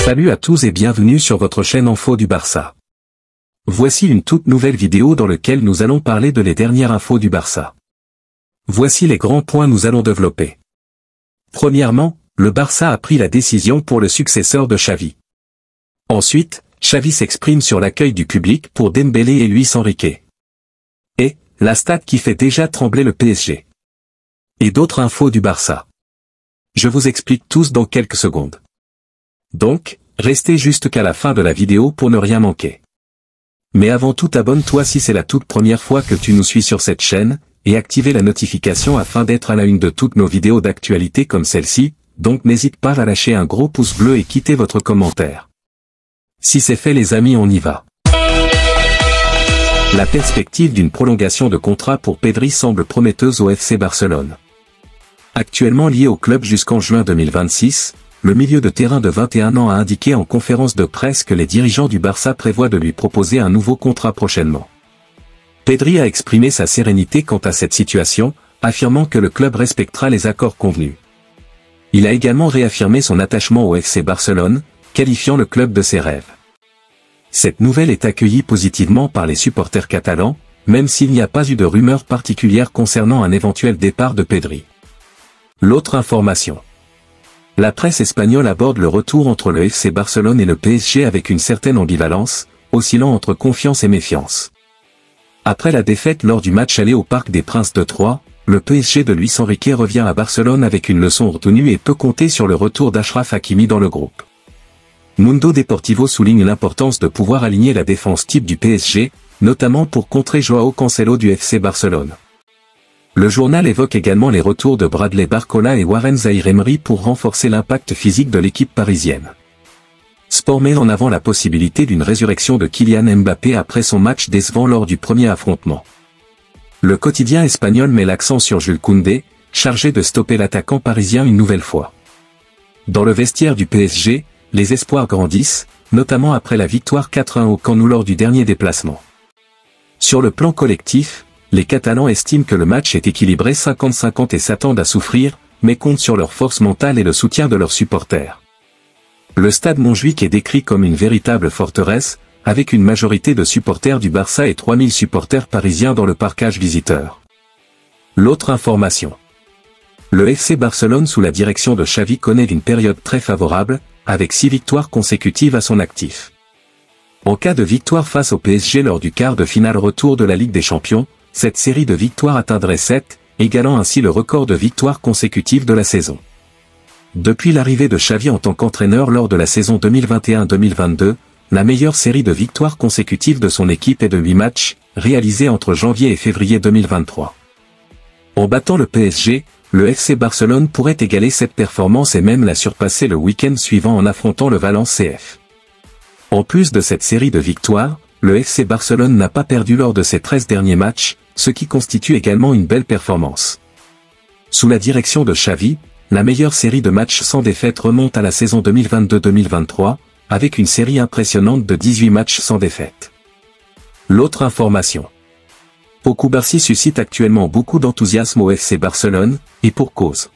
Salut à tous et bienvenue sur votre chaîne Info du Barça. Voici une toute nouvelle vidéo dans laquelle nous allons parler de les dernières infos du Barça. Voici les grands points nous allons développer. Premièrement, le Barça a pris la décision pour le successeur de Xavi. Ensuite, Xavi s'exprime sur l'accueil du public pour Dembélé et Luis Enrique. Et, la stat qui fait déjà trembler le PSG. Et d'autres infos du Barça. Je vous explique tous dans quelques secondes. Donc, restez jusqu'à la fin de la vidéo pour ne rien manquer. Mais avant tout abonne-toi si c'est la toute première fois que tu nous suis sur cette chaîne, et activez la notification afin d'être à la une de toutes nos vidéos d'actualité comme celle-ci, donc n'hésite pas à lâcher un gros pouce bleu et quitter votre commentaire. Si c'est fait les amis, on y va. La perspective d'une prolongation de contrat pour Pedri semble prometteuse au FC Barcelone. Actuellement lié au club jusqu'en juin 2026, le milieu de terrain de 21 ans a indiqué en conférence de presse que les dirigeants du Barça prévoient de lui proposer un nouveau contrat prochainement. Pedri a exprimé sa sérénité quant à cette situation, affirmant que le club respectera les accords convenus. Il a également réaffirmé son attachement au FC Barcelone, qualifiant le club de ses rêves. Cette nouvelle est accueillie positivement par les supporters catalans, même s'il n'y a pas eu de rumeurs particulières concernant un éventuel départ de Pedri. L'autre information. La presse espagnole aborde le retour entre le FC Barcelone et le PSG avec une certaine ambivalence, oscillant entre confiance et méfiance. Après la défaite lors du match aller au Parc des Princes de Troyes, le PSG de Luis Enrique revient à Barcelone avec une leçon retenue et peut compter sur le retour d'Achraf Hakimi dans le groupe. Mundo Deportivo souligne l'importance de pouvoir aligner la défense type du PSG, notamment pour contrer Joao Cancelo du FC Barcelone. Le journal évoque également les retours de Bradley Barcola et Warren Zaïre-Emery pour renforcer l'impact physique de l'équipe parisienne. Sport met en avant la possibilité d'une résurrection de Kylian Mbappé après son match décevant lors du premier affrontement. Le quotidien espagnol met l'accent sur Jules Koundé, chargé de stopper l'attaquant parisien une nouvelle fois. Dans le vestiaire du PSG, les espoirs grandissent, notamment après la victoire 4-1 au Camp Nou lors du dernier déplacement. Sur le plan collectif, les Catalans estiment que le match est équilibré 50-50 et s'attendent à souffrir, mais comptent sur leur force mentale et le soutien de leurs supporters. Le stade Montjuïc est décrit comme une véritable forteresse, avec une majorité de supporters du Barça et 3000 supporters parisiens dans le parcage visiteur. L'autre information. Le FC Barcelone sous la direction de Xavi connaît une période très favorable, avec 6 victoires consécutives à son actif. En cas de victoire face au PSG lors du quart de finale retour de la Ligue des Champions, cette série de victoires atteindrait 7, égalant ainsi le record de victoires consécutives de la saison. Depuis l'arrivée de Xavi en tant qu'entraîneur lors de la saison 2021-2022, la meilleure série de victoires consécutives de son équipe est de 8 matchs, réalisés entre janvier et février 2023. En battant le PSG, le FC Barcelone pourrait égaler cette performance et même la surpasser le week-end suivant en affrontant le Valence CF. En plus de cette série de victoires, le FC Barcelone n'a pas perdu lors de ses 13 derniers matchs, ce qui constitue également une belle performance. Sous la direction de Xavi, la meilleure série de matchs sans défaite remonte à la saison 2022-2023, avec une série impressionnante de 18 matchs sans défaite. L'autre information. Pau Cubarsí suscite actuellement beaucoup d'enthousiasme au FC Barcelone, et pour cause.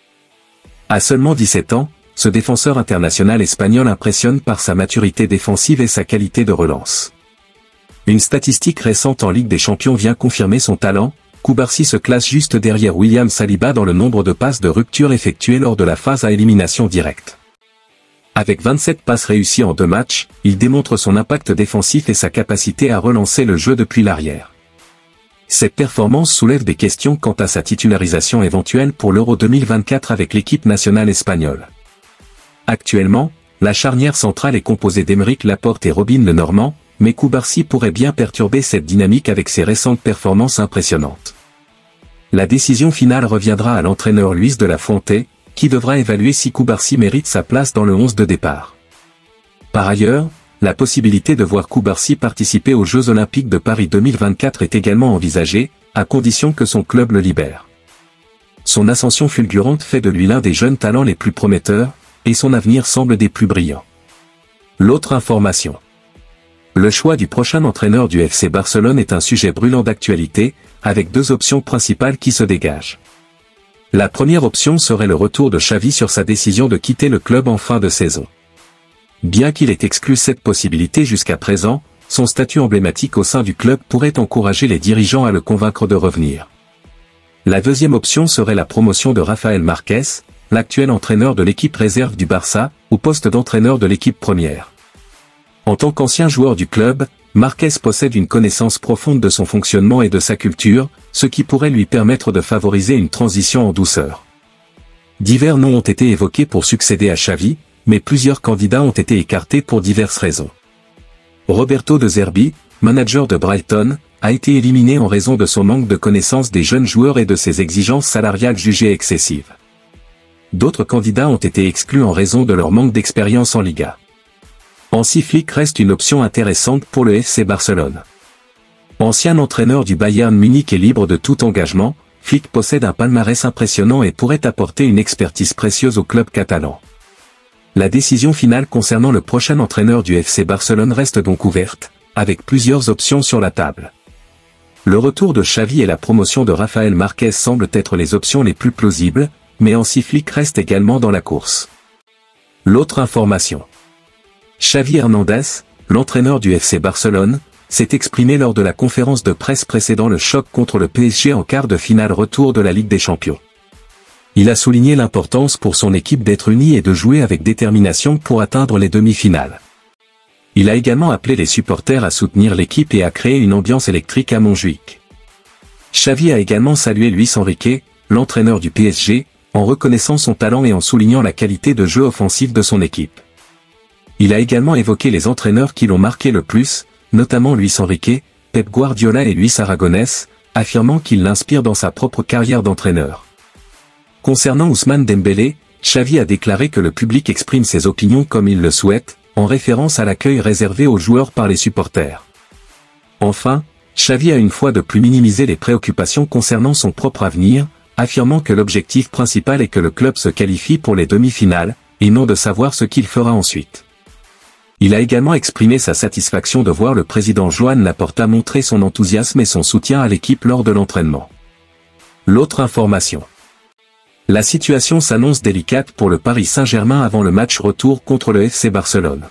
À seulement 17 ans, ce défenseur international espagnol impressionne par sa maturité défensive et sa qualité de relance. Une statistique récente en Ligue des Champions vient confirmer son talent. Cubarsí se classe juste derrière William Saliba dans le nombre de passes de rupture effectuées lors de la phase à élimination directe. Avec 27 passes réussies en 2 matchs, il démontre son impact défensif et sa capacité à relancer le jeu depuis l'arrière. Cette performance soulève des questions quant à sa titularisation éventuelle pour l'Euro 2024 avec l'équipe nationale espagnole. Actuellement, la charnière centrale est composée d'Aymeric Laporte et Robin Lenormand, mais Cubarsí pourrait bien perturber cette dynamique avec ses récentes performances impressionnantes. La décision finale reviendra à l'entraîneur Luis de la Fuente, qui devra évaluer si Cubarsí mérite sa place dans le 11 de départ. Par ailleurs, la possibilité de voir Cubarsí participer aux Jeux Olympiques de Paris 2024 est également envisagée, à condition que son club le libère. Son ascension fulgurante fait de lui l'un des jeunes talents les plus prometteurs, et son avenir semble des plus brillants. L'autre information. Le choix du prochain entraîneur du FC Barcelone est un sujet brûlant d'actualité, avec 2 options principales qui se dégagent. La première option serait le retour de Xavi sur sa décision de quitter le club en fin de saison. Bien qu'il ait exclu cette possibilité jusqu'à présent, son statut emblématique au sein du club pourrait encourager les dirigeants à le convaincre de revenir. La deuxième option serait la promotion de Rafael Marquez, l'actuel entraîneur de l'équipe réserve du Barça, au poste d'entraîneur de l'équipe première. En tant qu'ancien joueur du club, Marquez possède une connaissance profonde de son fonctionnement et de sa culture, ce qui pourrait lui permettre de favoriser une transition en douceur. Divers noms ont été évoqués pour succéder à Xavi, mais plusieurs candidats ont été écartés pour diverses raisons. Roberto De Zerbi, manager de Brighton, a été éliminé en raison de son manque de connaissance des jeunes joueurs et de ses exigences salariales jugées excessives. D'autres candidats ont été exclus en raison de leur manque d'expérience en Liga. Hansi Flick reste une option intéressante pour le FC Barcelone. Ancien entraîneur du Bayern Munich et libre de tout engagement, Flick possède un palmarès impressionnant et pourrait apporter une expertise précieuse au club catalan. La décision finale concernant le prochain entraîneur du FC Barcelone reste donc ouverte, avec plusieurs options sur la table. Le retour de Xavi et la promotion de Rafael Marquez semblent être les options les plus plausibles, mais Hansi Flick reste également dans la course. L'autre information. Xavi Hernandez, l'entraîneur du FC Barcelone, s'est exprimé lors de la conférence de presse précédant le choc contre le PSG en quart de finale retour de la Ligue des Champions. Il a souligné l'importance pour son équipe d'être unie et de jouer avec détermination pour atteindre les demi-finales. Il a également appelé les supporters à soutenir l'équipe et à créer une ambiance électrique à Montjuïc. Xavi a également salué Luis Enrique, l'entraîneur du PSG, en reconnaissant son talent et en soulignant la qualité de jeu offensif de son équipe. Il a également évoqué les entraîneurs qui l'ont marqué le plus, notamment Luis Enrique, Pep Guardiola et Luis Aragonès, affirmant qu'il l'inspire dans sa propre carrière d'entraîneur. Concernant Ousmane Dembélé, Xavi a déclaré que le public exprime ses opinions comme il le souhaite, en référence à l'accueil réservé aux joueurs par les supporters. Enfin, Xavi a une fois de plus minimisé les préoccupations concernant son propre avenir, affirmant que l'objectif principal est que le club se qualifie pour les demi-finales, et non de savoir ce qu'il fera ensuite. Il a également exprimé sa satisfaction de voir le président Joan Laporta montrer son enthousiasme et son soutien à l'équipe lors de l'entraînement. L'autre information. La situation s'annonce délicate pour le Paris Saint-Germain avant le match retour contre le FC Barcelone.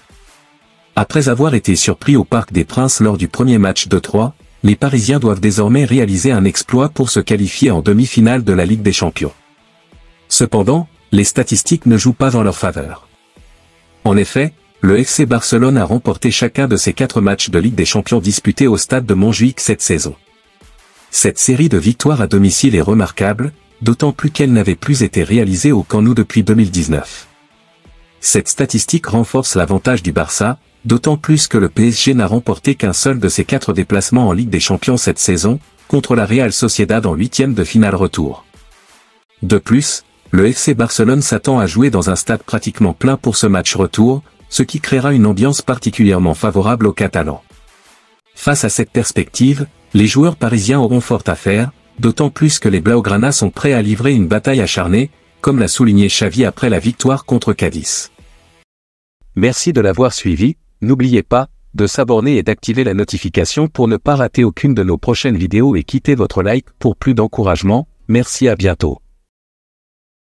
Après avoir été surpris au Parc des Princes lors du premier match de 3, les Parisiens doivent désormais réaliser un exploit pour se qualifier en demi-finale de la Ligue des Champions. Cependant, les statistiques ne jouent pas en leur faveur. En effet, le FC Barcelone a remporté chacun de ses 4 matchs de Ligue des Champions disputés au stade de Montjuïc cette saison. Cette série de victoires à domicile est remarquable, d'autant plus qu'elle n'avait plus été réalisée au Camp Nou depuis 2019. Cette statistique renforce l'avantage du Barça, d'autant plus que le PSG n'a remporté qu'un seul de ses 4 déplacements en Ligue des Champions cette saison, contre la Real Sociedad en 8e de finale retour. De plus, le FC Barcelone s'attend à jouer dans un stade pratiquement plein pour ce match retour, ce qui créera une ambiance particulièrement favorable aux Catalans. Face à cette perspective, les joueurs parisiens auront fort à faire, d'autant plus que les Blaugrana sont prêts à livrer une bataille acharnée, comme l'a souligné Xavi après la victoire contre Cadiz. Merci de l'avoir suivi, n'oubliez pas de s'abonner et d'activer la notification pour ne pas rater aucune de nos prochaines vidéos et quittez votre like pour plus d'encouragement, merci à bientôt.